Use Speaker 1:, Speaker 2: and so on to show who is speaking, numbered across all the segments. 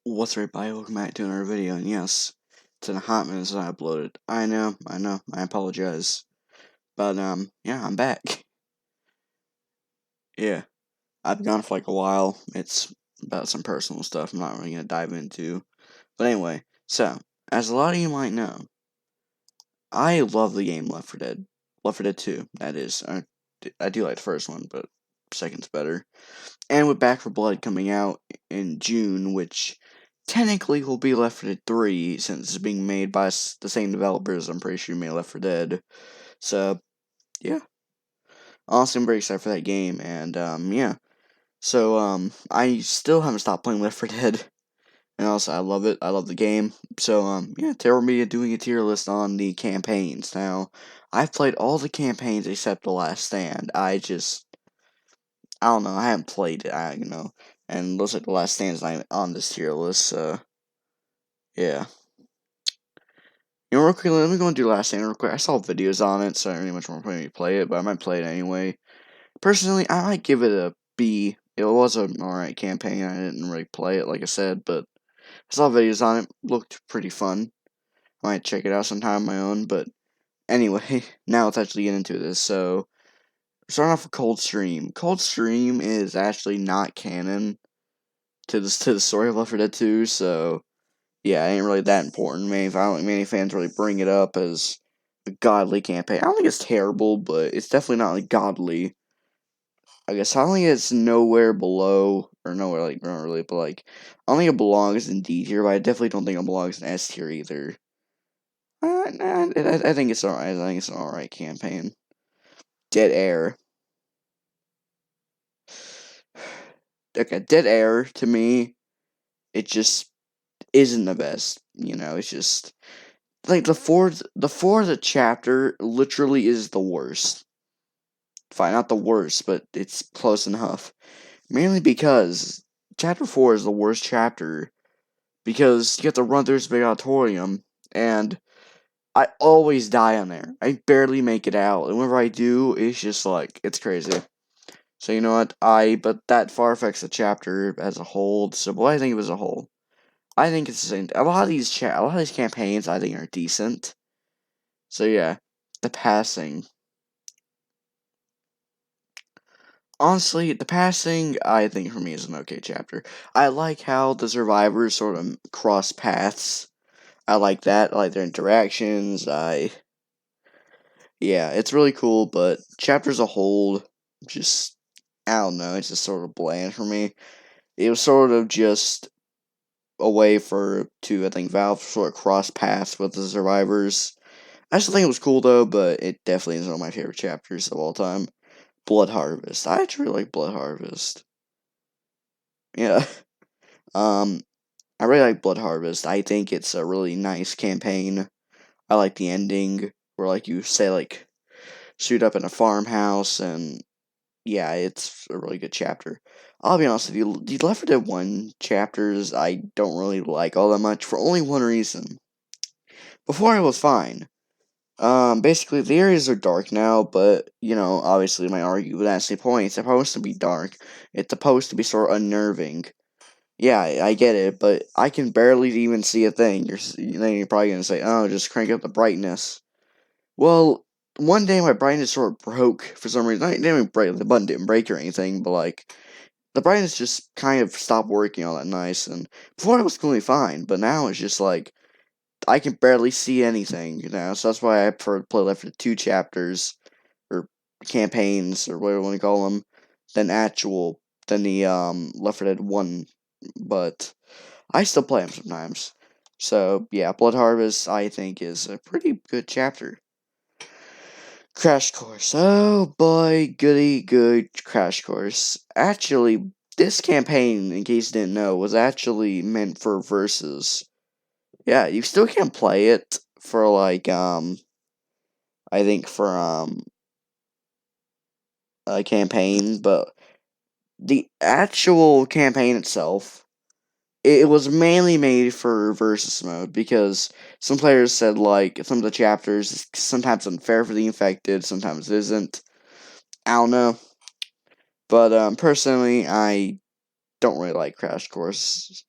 Speaker 1: What's right, everybody? Welcome back to another video, and yes, it's been a hot minute since I uploaded. I know, I apologize. But, yeah, I'm back. Yeah, I've been gone for like a while. It's about some personal stuff I'm not really gonna dive into. But anyway, so, as a lot of you might know, I love the game Left 4 Dead. Left 4 Dead 2, that is. I do like the first one, but second's better. And with Back 4 Blood coming out in June, which technically will be Left 4 Dead 3, since it's being made by the same developers I'm pretty sure made Left 4 Dead. So, yeah. Honestly, I'm very excited for that game, and, yeah. So, I still haven't stopped playing Left 4 Dead, and also, I love it. I love the game. So, yeah, today we're going to be doing a tier list on the campaigns. Now, I've played all the campaigns except The Last Stand. I don't know, I haven't played it, and looks like The Last Stand is not on this tier list, so, yeah. Real quick, let me go and do Last Stand real quick. I saw videos on it, so I don't really much more point me play it, but I might play it anyway. Personally, I might give it a B. It was an alright campaign, I didn't really play it, like I said, but I saw videos on it, looked pretty fun. I might check it out sometime on my own, but anyway, now let's actually get into this, so... Starting off with Coldstream. Coldstream is actually not canon to the story of Left 4 Dead 2, so yeah, it ain't really that important. I don't think many fans really bring it up as a godly campaign. I don't think it's terrible, but it's definitely not like godly. I guess I don't think it's nowhere below, or nowhere like not really, but like I don't think it belongs in D tier, but I definitely don't think it belongs in S tier either. I think it's alright. I think it's an alright campaign. Dead Air. Okay, Dead Air to me, it just isn't the best. It's just like the fourth chapter literally is the worst. Fine, not the worst, but it's close enough. Mainly because chapter 4 is the worst chapter because you have to run through this big auditorium, and I always die on there. I barely make it out, and whenever I do, it's just like it's crazy. So you know what? But that far affects the chapter as a whole. So what I think of as a whole, I think it's the same. A lot of these campaigns I think are decent. So yeah, the passing. Honestly, the passing I think for me is an okay chapter. I like how the survivors sort of cross paths. I like that. I like their interactions. Yeah, it's really cool. But chapter as a whole, just I don't know. It's just sort of bland for me. It was sort of just a way I think Valve sort of cross paths with the survivors. I still think it was cool though, but it definitely is one of my favorite chapters of all time. Blood Harvest. I actually like Blood Harvest. Yeah. Um, I really like Blood Harvest. I think it's a really nice campaign. I like the ending where like you say like shoot up in a farmhouse, and yeah, it's a really good chapter. I'll be honest with you, the Left 4 Dead 1 chapters I don't really like all that much for only one reason. Before I was fine. Basically, the areas are dark now, but, obviously, you might argue that's the point. It's supposed to be dark. It's supposed to be sort of unnerving. Yeah, I get it, but I can barely even see a thing. Then you're probably gonna say, oh, just crank up the brightness. Well, one day my brightness sort of broke for some reason. I didn't even break, the button didn't break or anything, but, like, the brightness just kind of stopped working all that nice, and before it was completely fine, but now it's just like, I can barely see anything, so that's why I prefer to play Left 4 Dead 2 chapters, or campaigns, or whatever you want to call them, than the, Left 4 Dead 1, but I still play them sometimes. So, yeah, Blood Harvest, I think, is a pretty good chapter. Crash Course. Oh boy, goody good Crash Course. Actually, this campaign, in case you didn't know, was actually meant for versus. Yeah, you still can play it for like I think for a campaign, but the actual campaign itself, it was mainly made for versus mode because some players said like some of the chapters sometimes unfair for the infected, sometimes it isn't. I don't know, but personally, I don't really like Crash Course.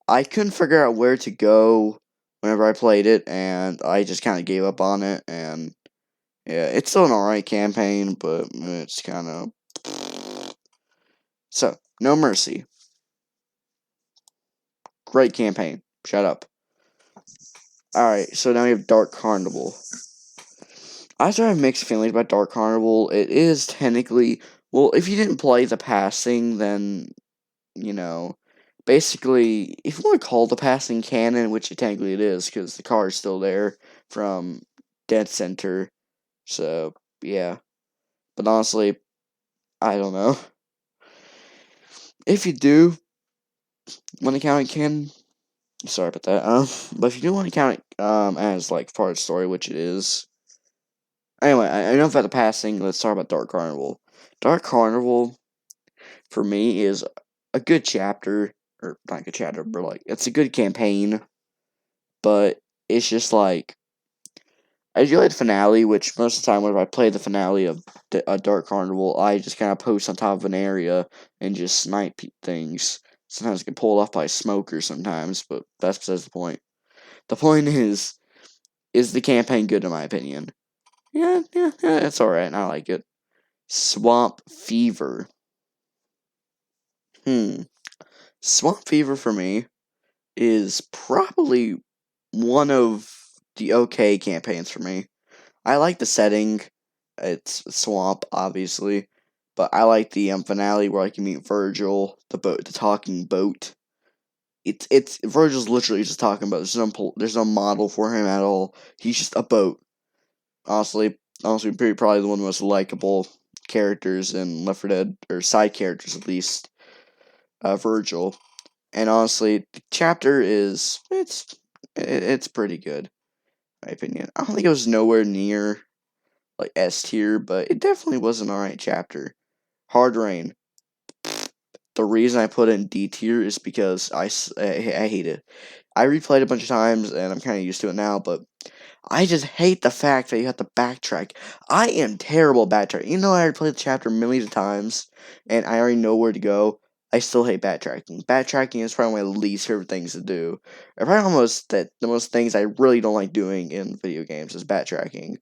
Speaker 1: I couldn't figure out where to go whenever I played it, and I just kind of gave up on it. And yeah, it's still an alright campaign, but it's kind of so. No Mercy, great campaign. Shut up. All right, so now we have Dark Carnival. I sort of have mixed feelings about Dark Carnival. It is technically, well, if you didn't play the passing, then you know, basically, if you want to call the passing canon, which technically it is, because the car is still there from Dead Center. So yeah, but honestly, I don't know. If you do want to count it canon, sorry about that. But if you do want to count it as like part of the story, which it is. Anyway, I know about the passing. Let's talk about Dark Carnival. Dark Carnival for me is a good chapter, or not a good chapter, but like it's a good campaign. But it's just like I enjoy the finale, which most of the time whenever I play the finale of Dark Carnival, I just kind of post on top of an area and just snipe things. Sometimes I get pulled off by a smoker sometimes, but that's besides the point. The point is the campaign good in my opinion? Yeah, it's alright, I like it. Swamp Fever. Hmm. Swamp Fever for me is probably one of the okay campaigns for me. I like the setting. It's a swamp, obviously, but I like the finale where I can meet Virgil, the talking boat. It's Virgil's literally just talking about. There's no model for him at all. He's just a boat. Honestly, probably the one of the most likable characters in Left 4 Dead, or side characters at least. Virgil, and honestly, the chapter it's pretty good, in my opinion. I don't think it was nowhere near like S tier, but it definitely was an alright chapter. Hard Rain. The reason I put it in D tier is because I hate it. I replayed it a bunch of times and I'm kind of used to it now, but I just hate the fact that you have to backtrack. I am terrible at backtracking. Even though I already played the chapter millions of times and I already know where to go, I still hate backtracking. Backtracking is probably one of my least favorite things to do. Or probably almost the most things I really don't like doing in video games is backtracking.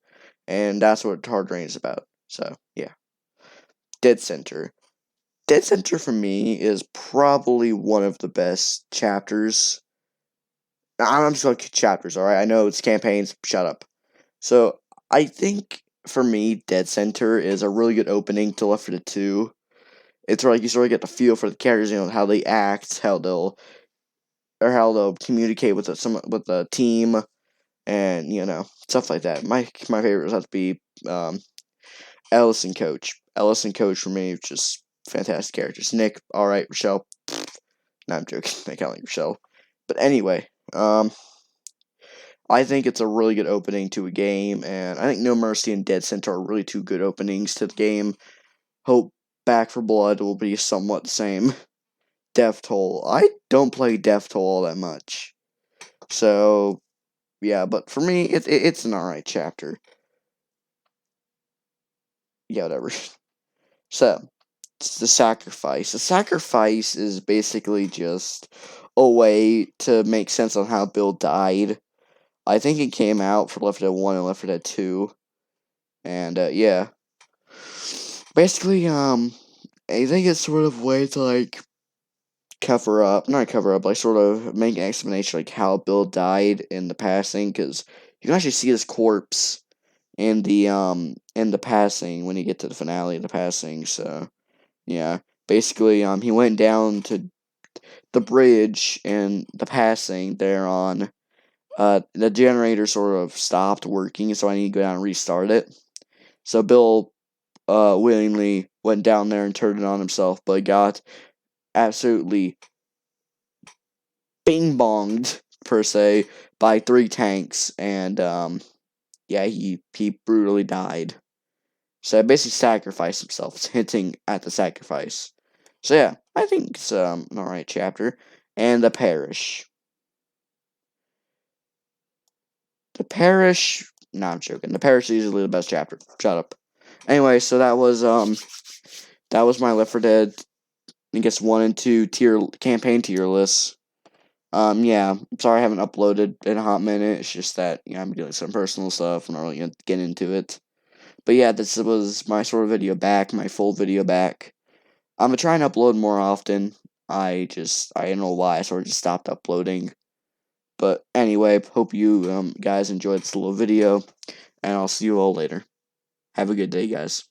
Speaker 1: And that's what Hard Rain is about. So, yeah. Dead Center. Dead Center for me is probably one of the best chapters. I'm just like chapters, alright? I know it's campaigns, shut up. So, I think for me, Dead Center is a really good opening to Left 4 Dead 2. It's where like you sort of get the feel for the characters, how they act, how they'll communicate with with the team, and stuff like that. My favorites have to be Ellis and Coach. Ellis and Coach for me, just fantastic characters. Nick, all right. Rochelle, no, I'm joking. I can't like Rochelle, but anyway, I think it's a really good opening to a game, and I think No Mercy and Dead Center are really two good openings to the game. Hope Back for Blood will be somewhat the same. Death Toll. I don't play Death Toll all that much, so yeah. But for me, it's an alright chapter. Yeah, whatever. So, it's the sacrifice. The sacrifice is basically just a way to make sense on how Bill died. I think it came out for Left 4 Dead 1 and Left 4 Dead 2. And, yeah. Basically, I think it's sort of a way to, like, not cover up, like, sort of make an explanation, like, how Bill died in the passing, because you can actually see his corpse in the passing when you get to the finale of the passing, so... Yeah, basically, he went down to the bridge and the passing there on. The generator sort of stopped working, so I need to go down and restart it. So Bill, willingly went down there and turned it on himself, but got absolutely bing bonged per se by 3 tanks, and yeah, he brutally died. So basically sacrificed himself. It's hinting at the sacrifice. So yeah, I think it's an alright chapter. And the parish. The parish. No, I'm joking. The parish is easily the best chapter. Shut up. Anyway, so that was my Left 4 Dead. I guess 1 and 2 campaign tier list. Yeah, I'm sorry I haven't uploaded in a hot minute. It's just that, I'm doing some personal stuff. I'm not really gonna get into it. But yeah, this was my sort of video back, my full video back. I'm gonna try and upload more often. I don't know why I sort of just stopped uploading. But anyway, hope you guys enjoyed this little video, and I'll see you all later. Have a good day, guys.